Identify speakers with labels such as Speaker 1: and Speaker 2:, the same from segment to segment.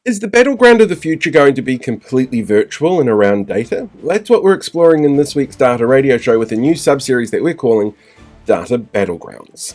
Speaker 1: Is the battleground of the future going to be completely virtual and around data? That's what we're exploring in this week's Data Radio Show with a new sub-series that we're calling Data Battlegrounds.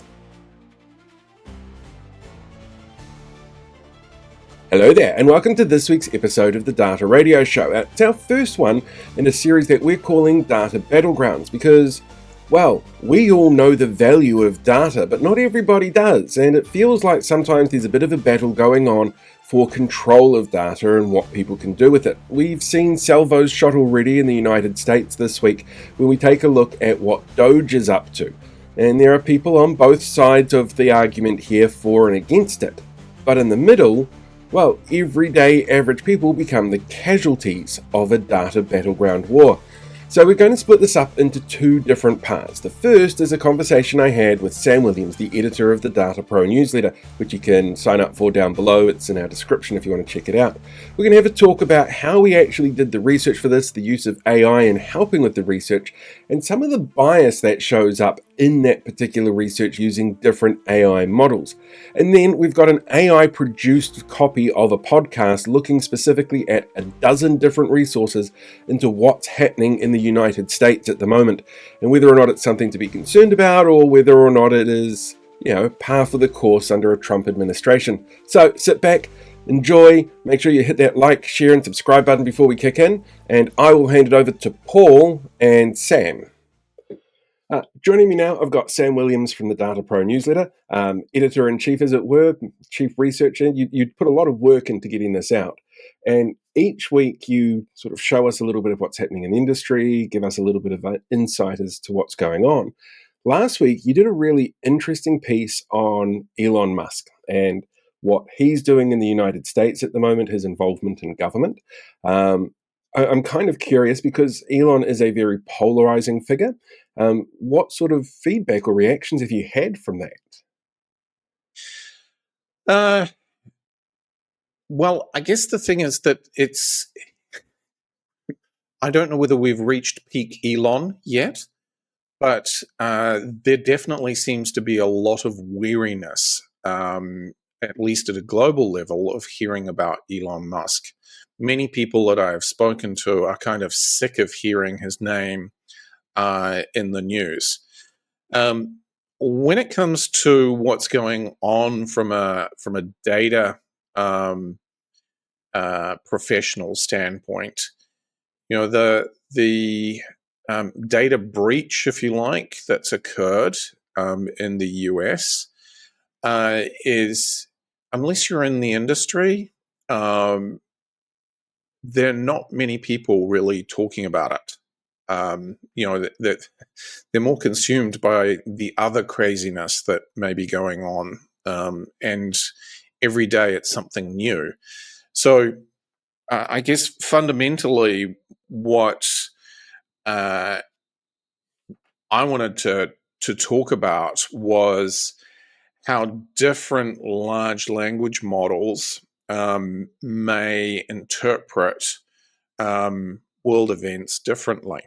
Speaker 1: Hello there, and welcome to this week's episode of the Data Radio Show. It's our first one in a series that we're calling Data Battlegrounds because, well, we all know the value of data, but not everybody does, and it feels like sometimes there's a bit of a battle going on for control of data and what people can do with it. We've seen salvos shot already in the United States this week when we take a look at what DOGE is up to. And there are people on both sides of the argument here for and against it. But in the middle, well, everyday average people become the casualties of a data battleground war. So we're going to split this up into two different parts. The first is a conversation I had with Sam Williams, the editor of the Data Pro newsletter, which you can sign up for down below. It's in our description if you want to check it out. We're going to have a talk about how we actually did the research for this, the use of AI in helping with the research, and some of the bias that shows up in that particular research using different AI models. And then we've got an AI-produced copy of a podcast looking specifically at a dozen different resources into what's happening in the United States at the moment, and whether or not it's something to be concerned about, or whether or not it is, par for the course under a Trump administration. So sit back, enjoy, make sure you hit that like, share, and subscribe button before we kick in, and I will hand it over to Paul and Sam. Joining me now, I've got Sam Williams from the Data Pro newsletter, editor-in-chief, as it were, chief researcher. You'd put a lot of work into getting this out. And each week you sort of show us a little bit of what's happening in the industry, give us a little bit of insight as to what's going on. Last week, you did a really interesting piece on Elon Musk and what he's doing in the United States at the moment, his involvement in government. I'm kind of curious because Elon is a very polarizing figure. What sort of feedback or reactions have you had from that?
Speaker 2: Well, I guess the thing is that I don't know whether we've reached peak Elon yet, but there definitely seems to be a lot of weariness, at least at a global level, of hearing about Elon Musk. Many people that I've spoken to are kind of sick of hearing his name in the news. When it comes to what's going on from a data professional standpoint, the data breach, if you like, that's occurred in the US is, unless you're in the industry, there are not many people really talking about it. That they're more consumed by the other craziness that may be going on, and every day it's something new. So I guess fundamentally what I wanted to talk about was how different large language models may interpret world events differently.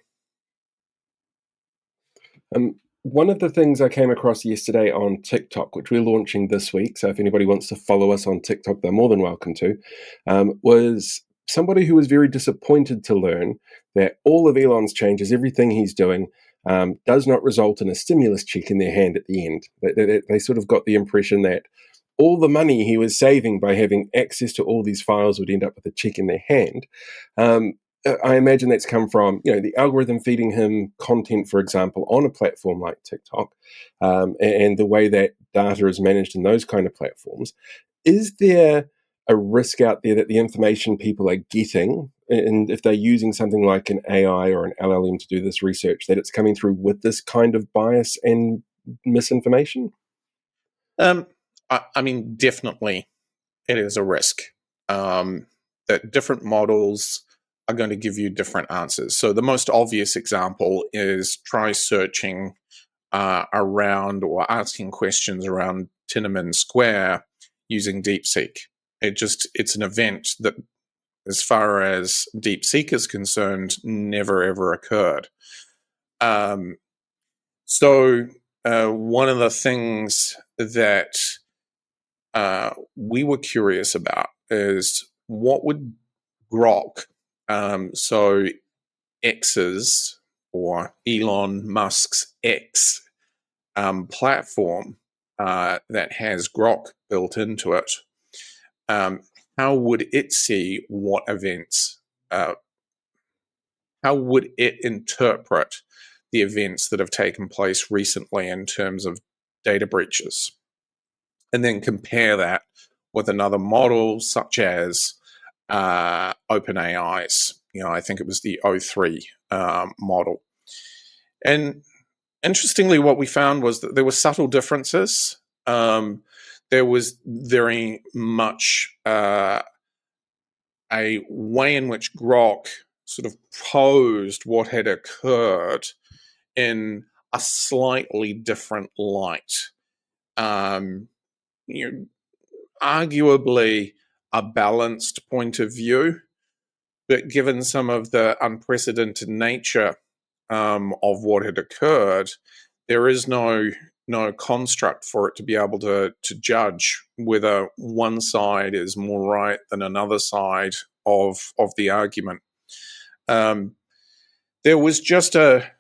Speaker 1: One of the things I came across yesterday on TikTok, which we're launching this week, so if anybody wants to follow us on TikTok, they're more than welcome to, was somebody who was very disappointed to learn that all of Elon's changes, everything he's doing, does not result in a stimulus check in their hand at the end. They sort of got the impression that all the money he was saving by having access to all these files would end up with a check in their hand. I imagine that's come from, the algorithm feeding him content, for example, on a platform like TikTok, and the way that data is managed in those kind of platforms. Is there a risk out there that the information people are getting, and if they're using something like an AI or an LLM to do this research, that it's coming through with this kind of bias and misinformation?
Speaker 2: I mean, definitely it is a risk that different models are going to give you different answers. So the most obvious example is try searching around or asking questions around Tiananmen Square using DeepSeek. It's an event that, as far as DeepSeek is concerned, never ever occurred. So one of the things that we were curious about is what would Grok, so X's or Elon Musk's X platform that has Grok built into it, how would it see what events, how would it interpret the events that have taken place recently in terms of data breaches? And then compare that with another model such as OpenAI's, I think it was the O3 model. And interestingly, what we found was that there were subtle differences. There was very much a way in which Grok sort of posed what had occurred in a slightly different light. Arguably a balanced point of view, but given some of the unprecedented nature of what had occurred, there is no construct for it to be able to judge whether one side is more right than another side of the argument. There was just the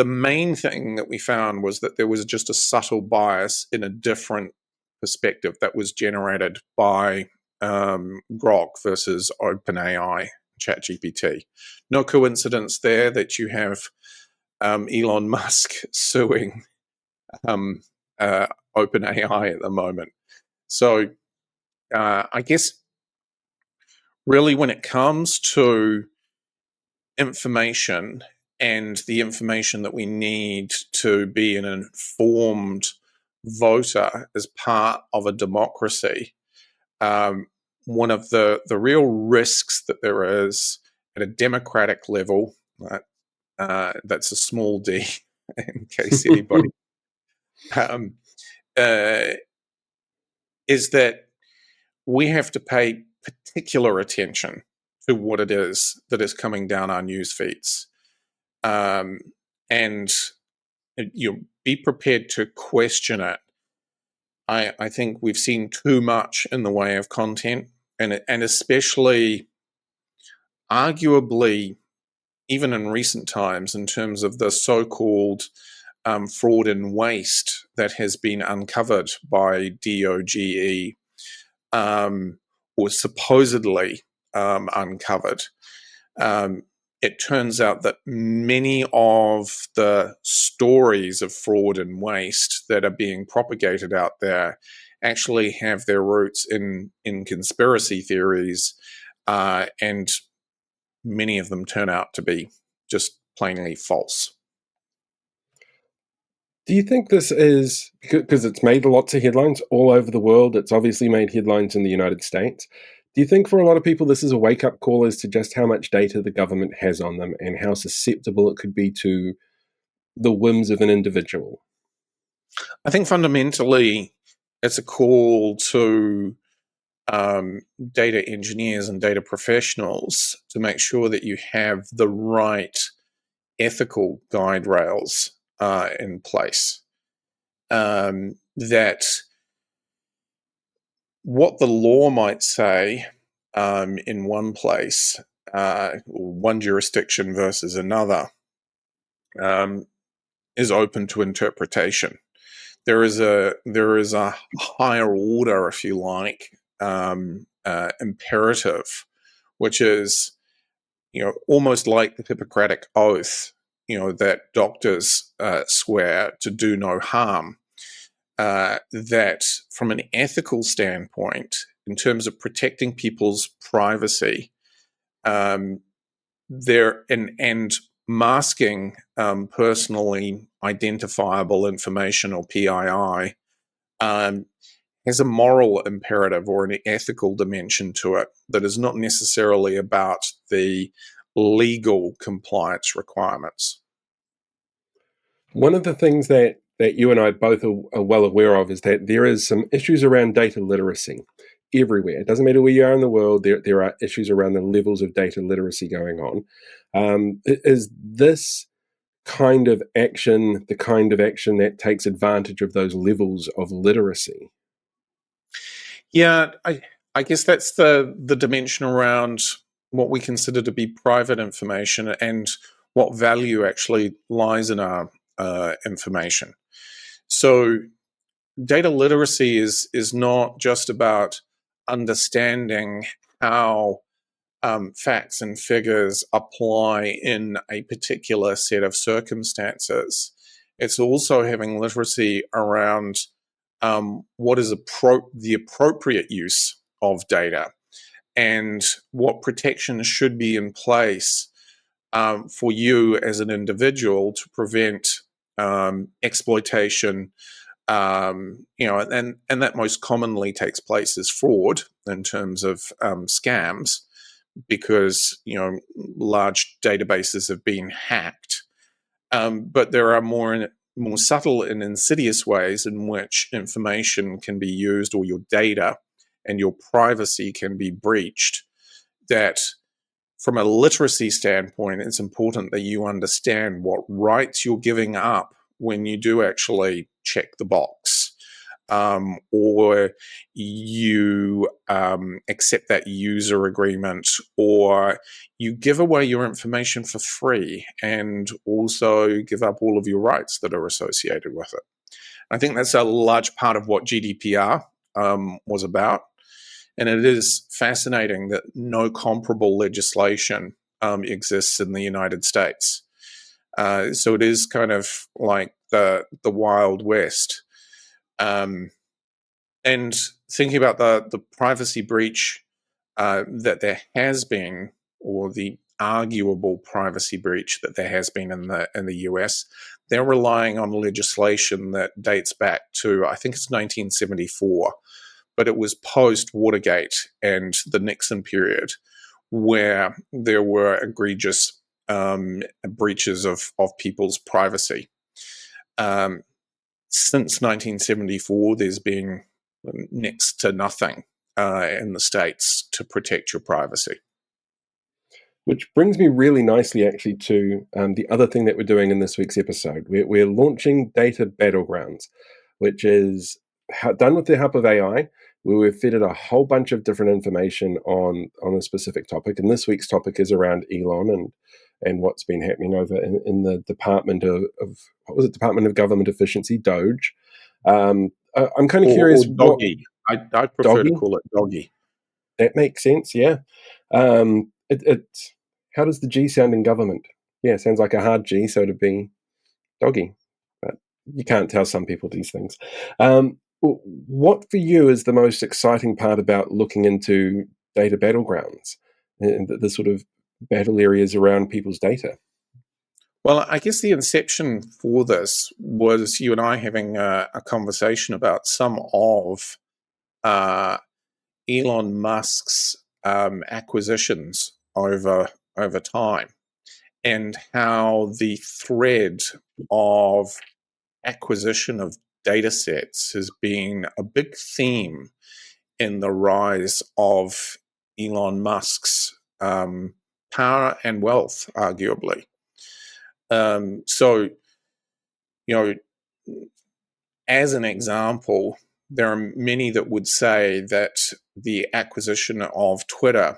Speaker 2: main thing that we found was that there was just a subtle bias in a different perspective that was generated by Grok versus OpenAI, ChatGPT. No coincidence there that you have Elon Musk suing OpenAI at the moment. So I guess really when it comes to information and the information that we need to be an informed voter as part of a democracy, one of the real risks that there is at a democratic level, that's a small d in case anybody, is that we have to pay particular attention to what it is that is coming down our news feeds. And you be prepared to question it. I think we've seen too much in the way of content, and especially, arguably, even in recent times, in terms of the so-called fraud and waste that has been uncovered by DOGE, or supposedly uncovered. It turns out that many of the stories of fraud and waste that are being propagated out there actually have their roots in conspiracy theories, and many of them turn out to be just plainly false.
Speaker 1: Do you think this is, because it's made lots of headlines all over the world, it's obviously made headlines in the United States, do you think for a lot of people this is a wake-up call as to just how much data the government has on them and how susceptible it could be to the whims of an individual?
Speaker 2: I think fundamentally it's a call to data engineers and data professionals to make sure that you have the right ethical guide rails in place. That what the law might say in one place, one jurisdiction versus another, is open to interpretation. There is a higher order, if you like, imperative, which is, almost like the Hippocratic Oath, that doctors swear to do no harm. That from an ethical standpoint, in terms of protecting people's privacy, and masking personally identifiable information, or PII, has a moral imperative or an ethical dimension to it that is not necessarily about the legal compliance requirements.
Speaker 1: One of the things that you and I both are well aware of is that there is some issues around data literacy everywhere. It doesn't matter where you are in the world, there are issues around the levels of data literacy going on. Is this kind of action the kind of action that takes advantage of those levels of literacy?
Speaker 2: Yeah, I guess that's the dimension around what we consider to be private information and what value actually lies in our information. So data literacy is not just about understanding how facts and figures apply in a particular set of circumstances. It's also having literacy around what is the appropriate use of data and what protections should be in place for you as an individual to prevent exploitation. And that most commonly takes place as fraud in terms of scams, because large databases have been hacked. But there are more subtle and insidious ways in which information can be used, or your data and your privacy can be breached, that from a literacy standpoint, it's important that you understand what rights you're giving up when you do actually check the box, or you accept that user agreement, or you give away your information for free and also give up all of your rights that are associated with it. I think that's a large part of what GDPR was about. And it is fascinating that no comparable legislation exists in the United States. So it is kind of like the Wild West. And thinking about the privacy breach that there has been, or the arguable privacy breach that there has been in the US, they're relying on legislation that dates back to, I think it's 1974. But it was post-Watergate and the Nixon period, where there were egregious breaches of people's privacy. Since 1974, there's been next to nothing in the States to protect your privacy.
Speaker 1: Which brings me really nicely, actually, to the other thing that we're doing in this week's episode. We're launching Data Battlegrounds, which is done with the help of AI, where we've fed it a whole bunch of different information on a specific topic. And this week's topic is around Elon and what's been happening over in the Department of what was it? Department of Government Efficiency, DOGE. I'm kind of curious.
Speaker 2: Or doggy. I prefer to call it doggy.
Speaker 1: That makes sense, yeah. How does the G sound in government? Yeah, it sounds like a hard G, so it'd be doggy. But you can't tell some people these things. What for you is the most exciting part about looking into data battlegrounds and the sort of battle areas around people's data?
Speaker 2: Well, I guess the inception for this was you and I having a conversation about some of Elon Musk's acquisitions over time, and how the thread of acquisition of data sets has been a big theme in the rise of Elon Musk's power and wealth, arguably. So, as an example, there are many that would say that the acquisition of Twitter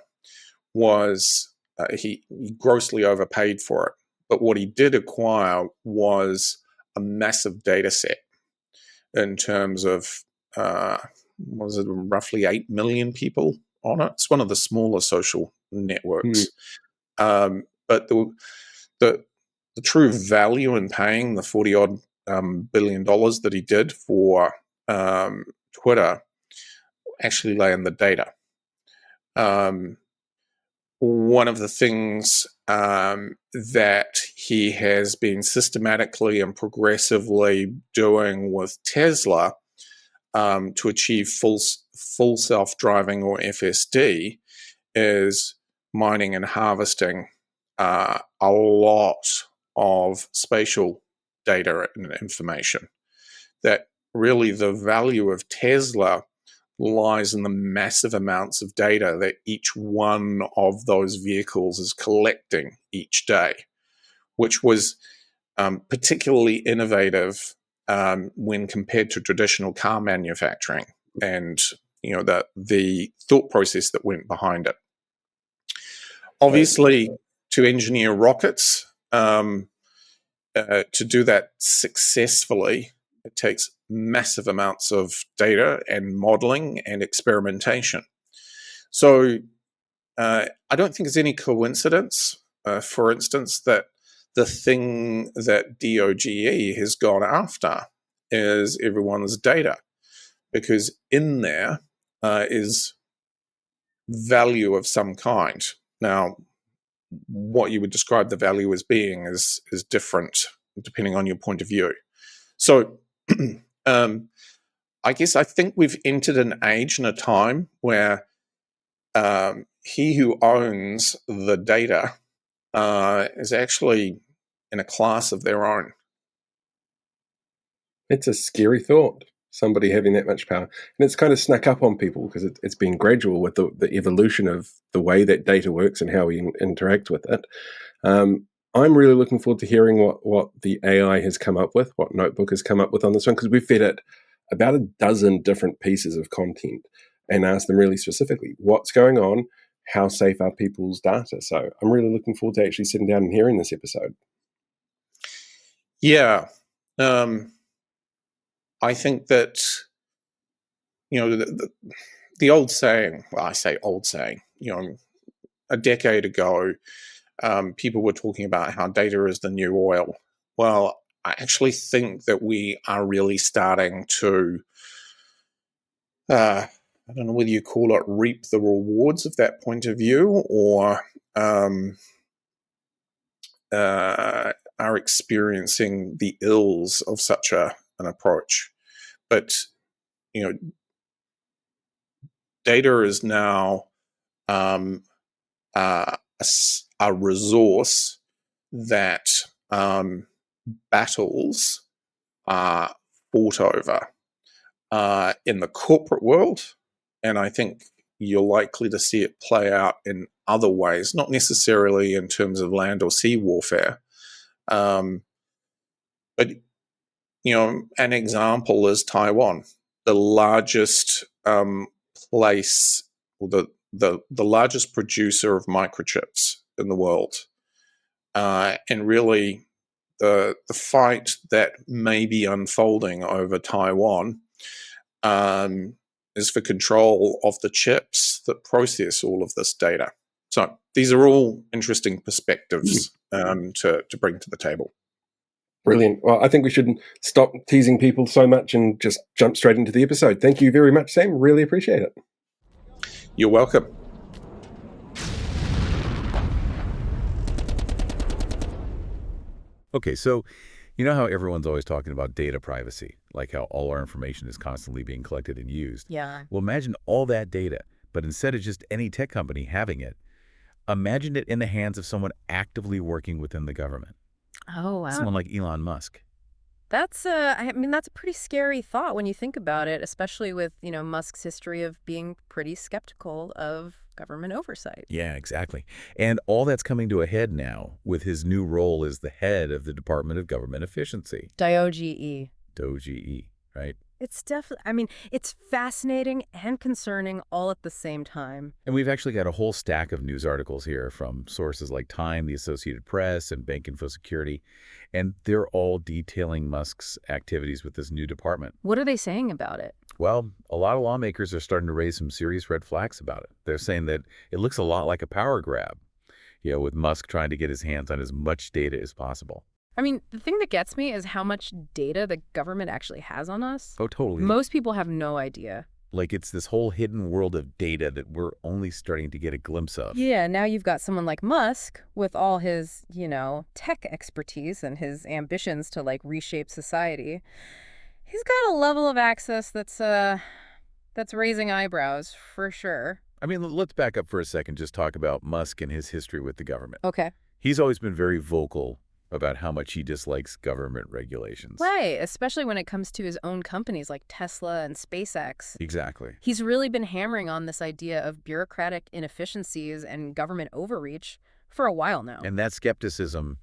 Speaker 2: was, he grossly overpaid for it. But what he did acquire was a massive data set in terms of, was it roughly 8 million people on it? It's one of the smaller social networks. But the true value in paying the $40 odd billion that he did for Twitter actually lay in the data. One of the things that he has been systematically and progressively doing with Tesla to achieve full self-driving, or FSD, is mining and harvesting a lot of spatial data and information. That really the value of Tesla lies in the massive amounts of data that each one of those vehicles is collecting each day, which was particularly innovative when compared to traditional car manufacturing. And the thought process that went behind it. Obviously, to engineer rockets, to do that successfully, it takes massive amounts of data and modeling and experimentation. So I don't think it's any coincidence, for instance, that the thing that DOGE has gone after is everyone's data, because in there is value of some kind. Now, what you would describe the value as being is different depending on your point of view. So I guess I think we've entered an age and a time where he who owns the data is actually in a class of their own.
Speaker 1: It's a scary thought, somebody having that much power. And it's kind of snuck up on people because it's been gradual with the evolution of the way that data works and how we interact with it. I'm really looking forward to hearing what the AI has come up with, what Notebook has come up with on this one, because we've fed it about a dozen different pieces of content and asked them really specifically, what's going on? How safe are people's data? So I'm really looking forward to actually sitting down and hearing this episode.
Speaker 2: Yeah. I think that, the old saying, well, I say old saying, a decade ago, people were talking about how data is the new oil. Well, I actually think that we are really starting to, I don't know whether you call it reap the rewards of that point of view, or are experiencing the ills of such an approach. But, data is now a resource that battles are fought over in the corporate world, and I think you're likely to see it play out in other ways, not necessarily in terms of land or sea warfare. But, an example is Taiwan, the largest place, or the largest producer of microchips in the world. And really, the fight that may be unfolding over Taiwan is for control of the chips that process all of this data. So these are all interesting perspectives to bring to the table.
Speaker 1: Brilliant. Well, I think we should stop teasing people so much and just jump straight into the episode. Thank you very much, Sam. Really appreciate it.
Speaker 2: You're welcome.
Speaker 3: Okay, so you know how everyone's always talking about data privacy, like how all our information is constantly being collected and used?
Speaker 4: Yeah.
Speaker 3: Well, imagine all that data, but instead of just any tech company having it, imagine it in the hands of someone actively working within the government.
Speaker 4: Oh, wow.
Speaker 3: Someone like Elon Musk.
Speaker 4: That's that's a pretty scary thought when you think about it, especially with, Musk's history of being pretty skeptical of government oversight.
Speaker 3: Yeah, exactly. And all that's coming to a head now with his new role as the head of the Department of Government Efficiency.
Speaker 4: DOGE.
Speaker 3: DOGE, right?
Speaker 4: It's definitely, it's fascinating and concerning all at the same time.
Speaker 3: And we've actually got a whole stack of news articles here from sources like Time, the Associated Press, and Bank Info Security, and they're all detailing Musk's activities with this new department.
Speaker 4: What are they saying about it?
Speaker 3: Well, a lot of lawmakers are starting to raise some serious red flags about it. They're saying that it looks a lot like a power grab, with Musk trying to get his hands on as much data as possible.
Speaker 4: The thing that gets me is how much data the government actually has on us.
Speaker 3: Oh, totally.
Speaker 4: Most people have no idea.
Speaker 3: Like it's this whole hidden world of data that we're only starting to get a glimpse of.
Speaker 4: Yeah, now you've got someone like Musk with all his, tech expertise and his ambitions to, reshape society. He's got a level of access that's raising eyebrows, for sure.
Speaker 3: Let's back up for a second, just talk about Musk and his history with the government.
Speaker 4: Okay.
Speaker 3: He's always been very vocal about how much he dislikes government regulations.
Speaker 4: Right, especially when it comes to his own companies like Tesla and SpaceX.
Speaker 3: Exactly.
Speaker 4: He's really been hammering on this idea of bureaucratic inefficiencies and government overreach for a while now.
Speaker 3: And that skepticism,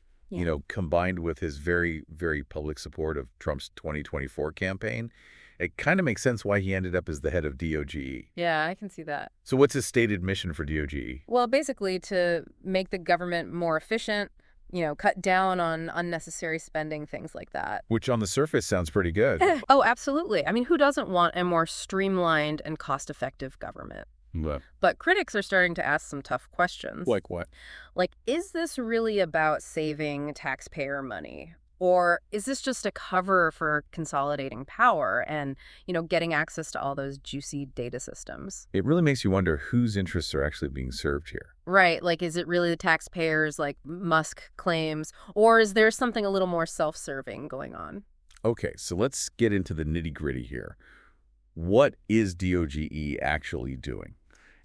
Speaker 3: combined with his very, very public support of Trump's 2024 campaign, It kind of makes sense why he ended up as the head of DOGE.
Speaker 4: Yeah, I can see that.
Speaker 3: So what's his stated mission for DOGE?
Speaker 4: Well, basically to make the government more efficient, cut down on unnecessary spending, things like that.
Speaker 3: Which on the surface sounds pretty good.
Speaker 4: Oh, absolutely. I mean, who doesn't want a more streamlined and cost-effective government?
Speaker 3: Well,
Speaker 4: But critics are starting to ask some tough questions.
Speaker 2: Like what?
Speaker 4: Like, is this really about saving taxpayer money? Or is this just a cover for consolidating power and, getting access to all those juicy data systems?
Speaker 3: it really makes you wonder whose interests are actually being served here.
Speaker 4: Right. Like, is it really the taxpayers, like Musk claims? Or is there something a little more self-serving going on?
Speaker 3: Okay, so let's get into the nitty-gritty here. What is DOGE actually doing?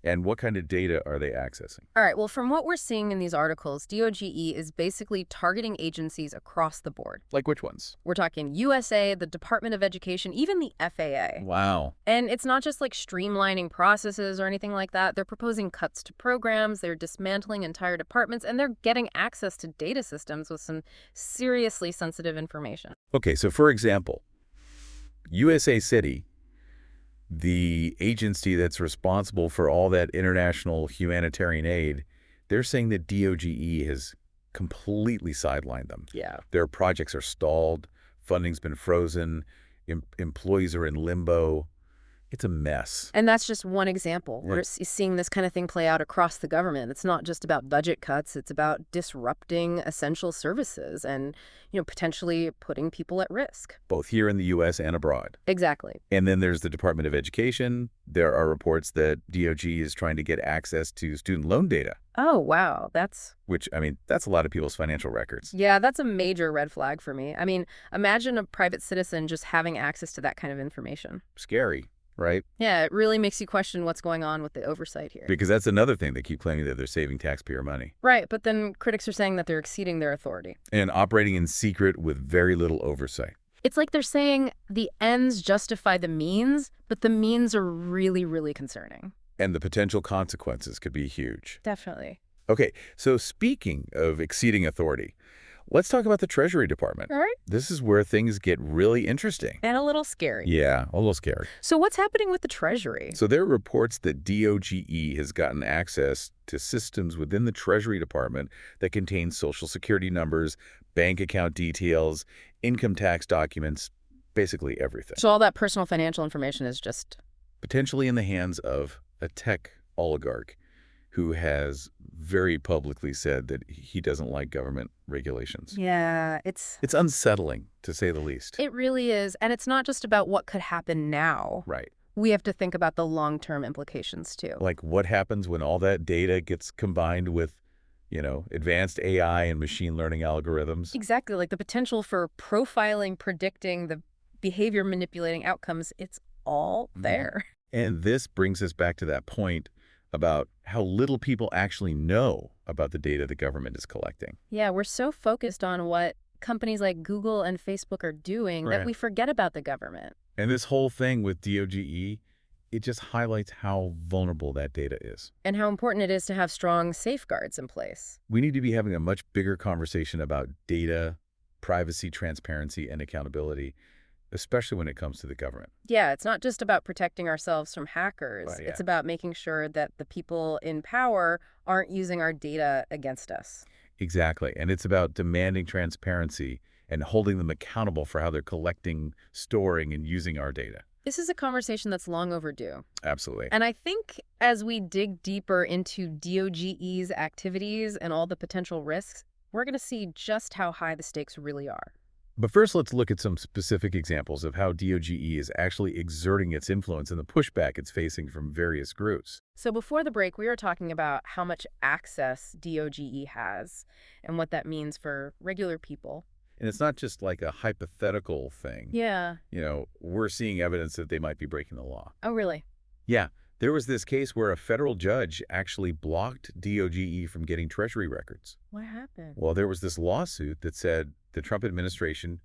Speaker 3: And what kind of data are they accessing?
Speaker 4: All right. Well, from what we're seeing in these articles, DOGE is basically targeting agencies across the board.
Speaker 3: Like which ones?
Speaker 4: We're talking USA, the Department of Education, even the FAA.
Speaker 3: Wow.
Speaker 4: And it's not just like streamlining processes or anything like that. They're proposing cuts to programs, they're dismantling entire departments, and they're getting access to data systems with some seriously sensitive information.
Speaker 3: Okay, so for example, USA City, the agency that's responsible for all that international humanitarian aid, they're saying that DOGE has completely sidelined them.
Speaker 4: Yeah.
Speaker 3: Their projects are stalled, funding's been frozen, employees are in limbo. It's a mess.
Speaker 4: And that's just one example.
Speaker 3: Yeah.
Speaker 4: We're seeing this kind of thing play out across the government. It's not just about budget cuts. It's about disrupting essential services and, potentially putting people at risk.
Speaker 3: Both here in the U.S. and abroad.
Speaker 4: Exactly.
Speaker 3: And then there's the Department of Education. There are reports that DOGE is trying to get access to student loan data.
Speaker 4: Oh, wow. That's
Speaker 3: That's a lot of people's financial records.
Speaker 4: Yeah, that's a major red flag for me. I mean, imagine a private citizen just having access to that kind of information.
Speaker 3: Scary, right?
Speaker 4: Yeah, it really makes you question what's going on with the oversight here.
Speaker 3: Because that's another thing. They keep claiming that they're saving taxpayer money.
Speaker 4: Right, but then critics are saying that they're exceeding their authority.
Speaker 3: And operating in secret with very little oversight.
Speaker 4: It's like they're saying the ends justify the means, but the means are really, really concerning.
Speaker 3: And the potential consequences could be huge.
Speaker 4: Definitely.
Speaker 3: Okay, so speaking of exceeding authority, let's talk about the Treasury Department.
Speaker 4: All right.
Speaker 3: This is where things get really interesting.
Speaker 4: And a little scary.
Speaker 3: Yeah, a little scary.
Speaker 4: So what's happening with the Treasury?
Speaker 3: So there are reports that DOGE has gotten access to systems within the Treasury Department that contain Social Security numbers, bank account details, income tax documents, basically everything.
Speaker 4: So all that personal financial information is just...
Speaker 3: Potentially in the hands of a tech oligarch who has very publicly said that he doesn't like government regulations.
Speaker 4: Yeah, it's
Speaker 3: unsettling, to say the least.
Speaker 4: It really is. And it's not just about what could happen now.
Speaker 3: Right.
Speaker 4: We have to think about the long-term implications, too.
Speaker 3: Like what happens when all that data gets combined with, advanced AI and machine learning algorithms?
Speaker 4: Exactly. Like the potential for profiling, predicting, the behavior manipulating outcomes, it's all there.
Speaker 3: And this brings us back to that point about how little people actually know about the data the government is collecting.
Speaker 4: Yeah, we're so focused on what companies like Google and Facebook are doing that we forget about the government.
Speaker 3: And this whole thing with DOGE, it just highlights how vulnerable that data is.
Speaker 4: And how important it is to have strong safeguards in place.
Speaker 3: We need to be having a much bigger conversation about data, privacy, transparency, and accountability, especially when it comes to the government.
Speaker 4: Yeah, it's not just about protecting ourselves from hackers.
Speaker 3: Right, yeah.
Speaker 4: It's about making sure that the people in power aren't using our data against us.
Speaker 3: Exactly. And it's about demanding transparency and holding them accountable for how they're collecting, storing, and using our data.
Speaker 4: This is a conversation that's long overdue.
Speaker 3: Absolutely.
Speaker 4: And I think as we dig deeper into DOGE's activities and all the potential risks, we're going to see just how high the stakes really are.
Speaker 3: But first, let's look at some specific examples of how DOGE is actually exerting its influence and the pushback it's facing from various groups.
Speaker 4: So before the break, we were talking about how much access DOGE has and what that means for regular people.
Speaker 3: And it's not just like a hypothetical thing.
Speaker 4: Yeah.
Speaker 3: We're seeing evidence that they might be breaking the law.
Speaker 4: Oh, really?
Speaker 3: Yeah. There was this case where a federal judge actually blocked DOGE from getting Treasury records.
Speaker 4: What happened?
Speaker 3: Well, there was this lawsuit that said the Trump administration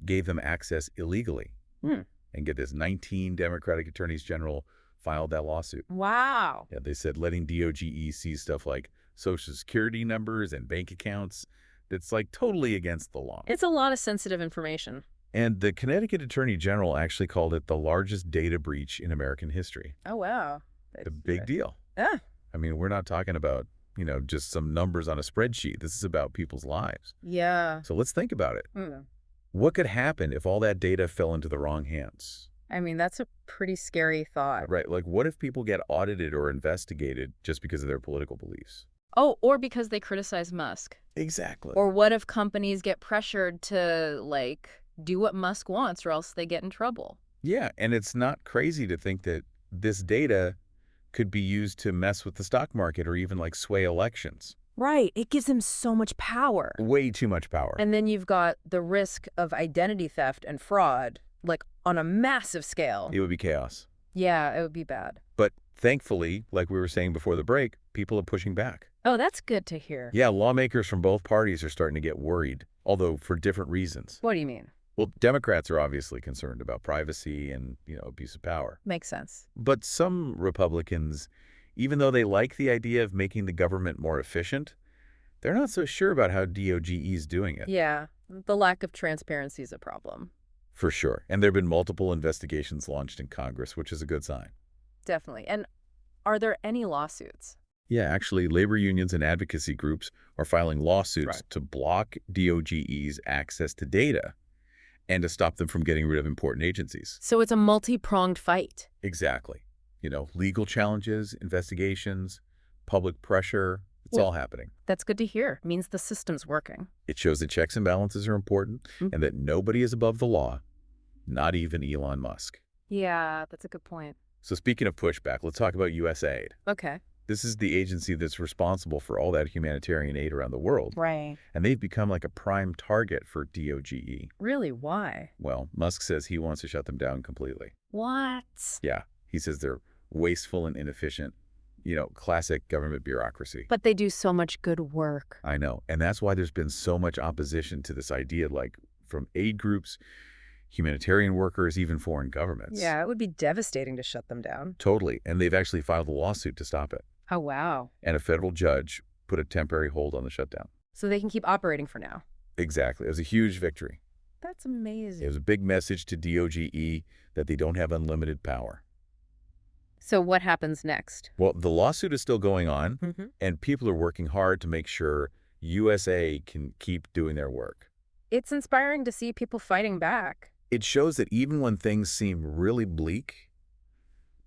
Speaker 3: gave them access illegally. And get this, 19 Democratic attorneys general filed that lawsuit.
Speaker 4: Wow.
Speaker 3: Yeah, they said letting DOGE see stuff like Social Security numbers and bank accounts, that's like totally against the law.
Speaker 4: It's a lot of sensitive information.
Speaker 3: And the Connecticut Attorney General actually called it the largest data breach in American history.
Speaker 4: Oh, wow.
Speaker 3: A big deal.
Speaker 4: Yeah.
Speaker 3: I mean, we're not talking about, just some numbers on a spreadsheet. This is about people's lives.
Speaker 4: Yeah.
Speaker 3: So let's think about it.
Speaker 4: Mm.
Speaker 3: What could happen if all that data fell into the wrong hands?
Speaker 4: I mean, that's a pretty scary thought.
Speaker 3: Right. Like, what if people get audited or investigated just because of their political beliefs?
Speaker 4: Oh, or because they criticize Musk.
Speaker 3: Exactly.
Speaker 4: Or what if companies get pressured to, like, do what Musk wants or else they get in trouble?
Speaker 3: Yeah, and it's not crazy to think that this data could be used to mess with the stock market or even, like, sway elections.
Speaker 4: Right. It gives him so much power.
Speaker 3: Way too much power.
Speaker 4: And then you've got the risk of identity theft and fraud, like, on a massive scale.
Speaker 3: It would be chaos.
Speaker 4: Yeah, it would be bad.
Speaker 3: But thankfully, like we were saying before the break, people are pushing back.
Speaker 4: Oh, that's good to hear.
Speaker 3: Yeah, lawmakers from both parties are starting to get worried, although for different reasons.
Speaker 4: What do you mean?
Speaker 3: Well, Democrats are obviously concerned about privacy and, abuse of power.
Speaker 4: Makes sense.
Speaker 3: But some Republicans, even though they like the idea of making the government more efficient, they're not so sure about how DOGE is doing it.
Speaker 4: Yeah, the lack of transparency is a problem.
Speaker 3: For sure. And there have been multiple investigations launched in Congress, which is a good sign.
Speaker 4: Definitely. And are there any lawsuits?
Speaker 3: Yeah, actually, labor unions and advocacy groups are filing lawsuits
Speaker 2: Right.
Speaker 3: to block DOGE's access to data and to stop them from getting rid of important agencies.
Speaker 4: So it's a multi-pronged fight.
Speaker 3: Exactly. Legal challenges, investigations, public pressure, it's
Speaker 4: Well-
Speaker 3: all happening.
Speaker 4: That's good to hear. It means the system's working.
Speaker 3: It shows that checks and balances are important and that nobody is above the law, not even Elon Musk.
Speaker 4: Yeah, that's a good point.
Speaker 3: So speaking of pushback, let's talk about USAID.
Speaker 4: Okay.
Speaker 3: This is the agency that's responsible for all that humanitarian aid around the world.
Speaker 4: Right.
Speaker 3: And they've become like a prime target for DOGE.
Speaker 4: Really? Why?
Speaker 3: Well, Musk says he wants to shut them down completely.
Speaker 4: What?
Speaker 3: Yeah, he says they're wasteful and inefficient. Classic government bureaucracy.
Speaker 4: But they do so much good work.
Speaker 3: I know. And that's why there's been so much opposition to this idea, like from aid groups, humanitarian workers, even foreign governments.
Speaker 4: Yeah, it would be devastating to shut them down.
Speaker 3: Totally. And they've actually filed a lawsuit to stop it.
Speaker 4: Oh, wow.
Speaker 3: And a federal judge put a temporary hold on the shutdown.
Speaker 4: So they can keep operating for now.
Speaker 3: Exactly. It was a huge victory.
Speaker 4: That's amazing.
Speaker 3: It was a big message to DOGE that they don't have unlimited power.
Speaker 4: So what happens next?
Speaker 3: Well, the lawsuit is still going on,
Speaker 4: Mm-hmm.
Speaker 3: and people are working hard to make sure USA can keep doing their work.
Speaker 4: It's inspiring to see people fighting back.
Speaker 3: It shows that even when things seem really bleak,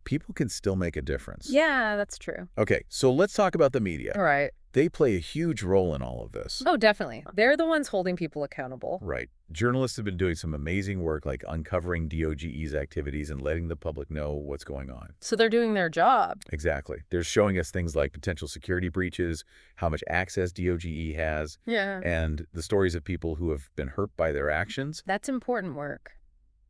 Speaker 3: people can still make a difference.
Speaker 4: Yeah, that's true.
Speaker 3: Okay, so let's talk about the media.
Speaker 4: All right.
Speaker 3: They play a huge role in all of this.
Speaker 4: Oh, definitely. They're the ones holding people accountable.
Speaker 3: Right. Journalists have been doing some amazing work, like uncovering DOGE's activities and letting the public know what's going on.
Speaker 4: So they're doing their job.
Speaker 3: Exactly. They're showing us things like potential security breaches, how much access DOGE has,
Speaker 4: Yeah.
Speaker 3: and the stories of people who have been hurt by their actions.
Speaker 4: That's important work.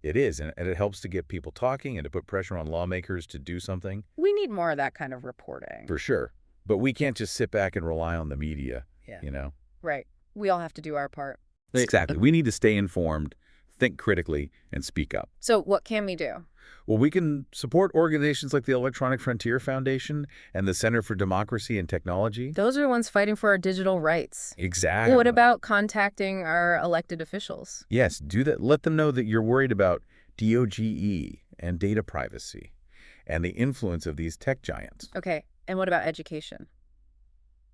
Speaker 3: It is, and it helps to get people talking and to put pressure on lawmakers to do something.
Speaker 4: We need more of that kind of reporting.
Speaker 3: For sure. But we can't just sit back and rely on the media,
Speaker 4: Yeah. Right. We all have to do our part.
Speaker 3: Exactly. We need to stay informed, think critically, and speak up.
Speaker 4: So what can we do?
Speaker 3: Well, we can support organizations like the Electronic Frontier Foundation and the Center for Democracy and Technology.
Speaker 4: Those are the ones fighting for our digital rights.
Speaker 3: Exactly.
Speaker 4: What about contacting our elected officials?
Speaker 3: Yes, do that. Let them know that you're worried about DOGE and data privacy and the influence of these tech giants.
Speaker 4: Okay. And what about education?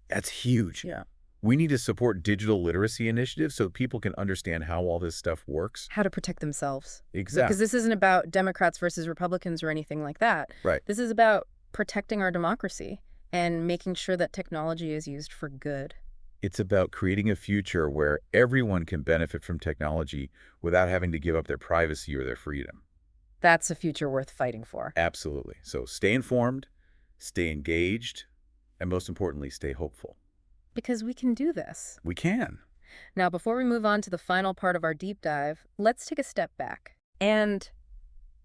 Speaker 3: That's huge.
Speaker 4: Yeah.
Speaker 3: We need to support digital literacy initiatives so people can understand how all this stuff works.
Speaker 4: How to protect themselves.
Speaker 3: Exactly.
Speaker 4: Because this isn't about Democrats versus Republicans or anything like that.
Speaker 3: Right.
Speaker 4: This is about protecting our democracy and making sure that technology is used for good.
Speaker 3: It's about creating a future where everyone can benefit from technology without having to give up their privacy or their freedom.
Speaker 4: That's a future worth fighting for.
Speaker 3: Absolutely. So stay informed, stay engaged, and most importantly, stay hopeful.
Speaker 4: Because we can do this.
Speaker 3: We can.
Speaker 4: Now, before we move on to the final part of our deep dive, let's take a step back and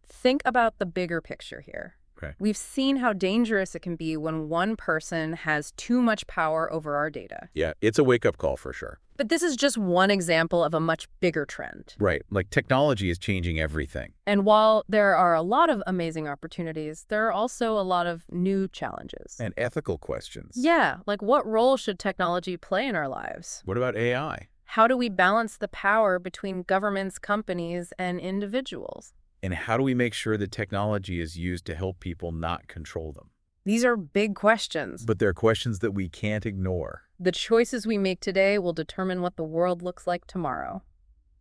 Speaker 4: think about the bigger picture here.
Speaker 3: Okay.
Speaker 4: We've seen how dangerous it can be when one person has too much power over our data.
Speaker 3: Yeah, it's a wake-up call for sure.
Speaker 4: But this is just one example of a much bigger trend.
Speaker 3: Right. Like technology is changing everything.
Speaker 4: And while there are a lot of amazing opportunities, there are also a lot of new challenges.
Speaker 3: And ethical questions.
Speaker 4: Yeah, like what role should technology play in our lives?
Speaker 3: What about AI?
Speaker 4: How do we balance the power between governments, companies, and individuals?
Speaker 3: And how do we make sure the technology is used to help people, not control them?
Speaker 4: These are big questions.
Speaker 3: But they're questions that we can't ignore.
Speaker 4: The choices we make today will determine what the world looks like tomorrow.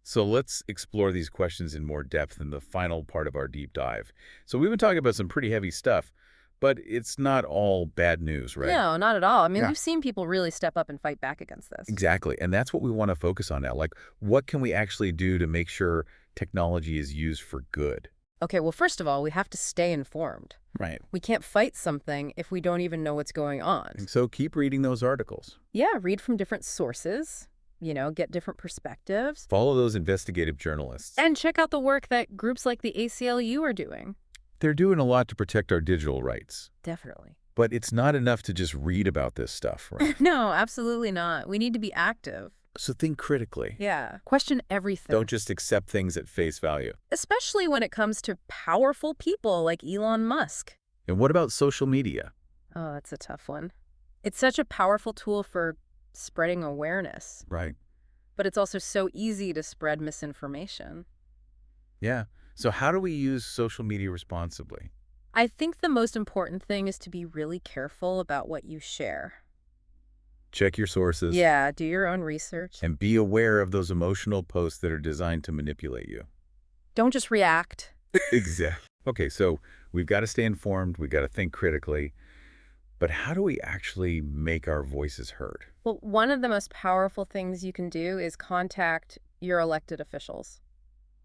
Speaker 3: So let's explore these questions in more depth in the final part of our deep dive. So we've been talking about some pretty heavy stuff, but it's not all bad news, right?
Speaker 4: No, not at all. I mean,
Speaker 3: Yeah.
Speaker 4: we've seen people really step up and fight back against this.
Speaker 3: Exactly. And that's what we want to focus on now. Like, what can we actually do to make sure technology is used for good?
Speaker 4: Okay, well, first of all, we have to stay informed.
Speaker 3: Right.
Speaker 4: We can't fight something if we don't even know what's going on.
Speaker 3: So keep reading those articles.
Speaker 4: Yeah, read from different sources, get different perspectives.
Speaker 3: Follow those investigative journalists.
Speaker 4: And check out the work that groups like the ACLU are doing.
Speaker 3: They're doing a lot to protect our digital rights.
Speaker 4: Definitely.
Speaker 3: But it's not enough to just read about this stuff, right?
Speaker 4: No, absolutely not. We need to be active.
Speaker 3: So think critically.
Speaker 4: Yeah. Question everything.
Speaker 3: Don't just accept things at face value.
Speaker 4: Especially when it comes to powerful people like Elon Musk.
Speaker 3: And what about social media?
Speaker 4: Oh, that's a tough one. It's such a powerful tool for spreading awareness.
Speaker 3: Right.
Speaker 4: But it's also so easy to spread misinformation.
Speaker 3: Yeah. So how do we use social media responsibly?
Speaker 4: I think the most important thing is to be really careful about what you share.
Speaker 3: Check your sources.
Speaker 4: Yeah, do your own research.
Speaker 3: And be aware of those emotional posts that are designed to manipulate you.
Speaker 4: Don't just react.
Speaker 3: Exactly. Okay, so we've got to stay informed. We've got to think critically. But how do we actually make our voices heard?
Speaker 4: Well, one of the most powerful things you can do is contact your elected officials.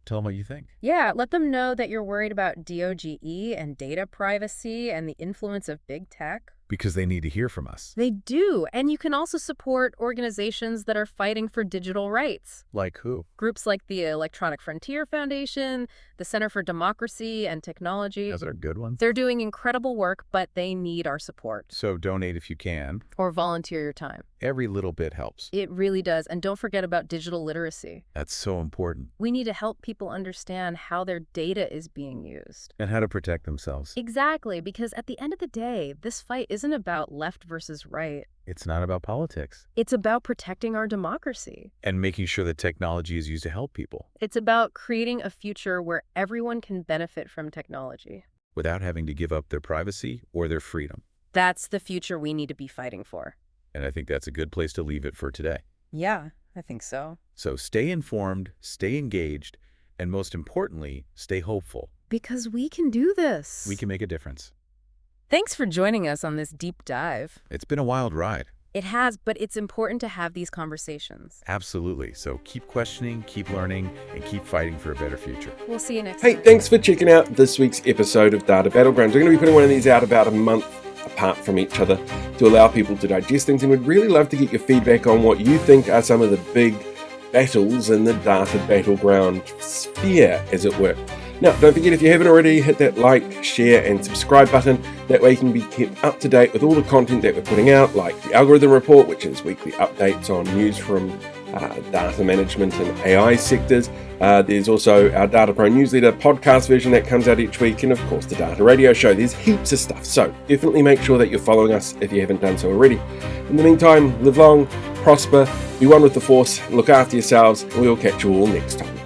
Speaker 3: Tell them what you think.
Speaker 4: Yeah, let them know that you're worried about DOGE and data privacy and the influence of big tech.
Speaker 3: Because they need to hear from us.
Speaker 4: They do. And you can also support organizations that are fighting for digital rights.
Speaker 3: Like who?
Speaker 4: Groups like the Electronic Frontier Foundation, the Center for Democracy and Technology.
Speaker 3: Those are good ones.
Speaker 4: They're doing incredible work, but they need our support.
Speaker 3: So donate if you can.
Speaker 4: Or volunteer your time.
Speaker 3: Every little bit helps.
Speaker 4: It really does. And don't forget about digital literacy.
Speaker 3: That's so important.
Speaker 4: We need to help people understand how their data is being used.
Speaker 3: And how to protect themselves.
Speaker 4: Exactly, because at the end of the day, this fight isn't about left versus right.
Speaker 3: It's not about politics.
Speaker 4: It's about protecting our democracy.
Speaker 3: And making sure that technology is used to help people.
Speaker 4: It's about creating a future where everyone can benefit from technology.
Speaker 3: Without having to give up their privacy or their freedom.
Speaker 4: That's the future we need to be fighting for.
Speaker 3: And I think that's a good place to leave it for today.
Speaker 4: Yeah, I think so.
Speaker 3: So stay informed, stay engaged, and most importantly, stay hopeful.
Speaker 4: Because we can do this.
Speaker 3: We can make a difference.
Speaker 4: Thanks for joining us on this deep dive.
Speaker 3: It's been a wild ride.
Speaker 4: It has, but it's important to have these conversations.
Speaker 3: Absolutely. So keep questioning, keep learning, and keep fighting for a better future.
Speaker 4: We'll see you next
Speaker 1: Hey,
Speaker 4: time.
Speaker 1: thanks for checking out this week's episode of Data Battlegrounds. We're going to be putting one of these out about a month apart from each other to allow people to digest things, and we'd really love to get your feedback on what you think are some of the big battles in the data battleground sphere, as it were. Now, don't forget, if you haven't already, hit that like, share, and subscribe button. That way you can be kept up to date with all the content that we're putting out, like the Algorithm Report, which is weekly updates on news from data management and AI sectors. There's also our Data Pro newsletter podcast version that comes out each week, and of course the Data Radio Show. There's heaps of stuff, so definitely make sure that you're following us if you haven't done so already. In the meantime, live long, prosper, be one with the force, look after yourselves, and we'll catch you all next time.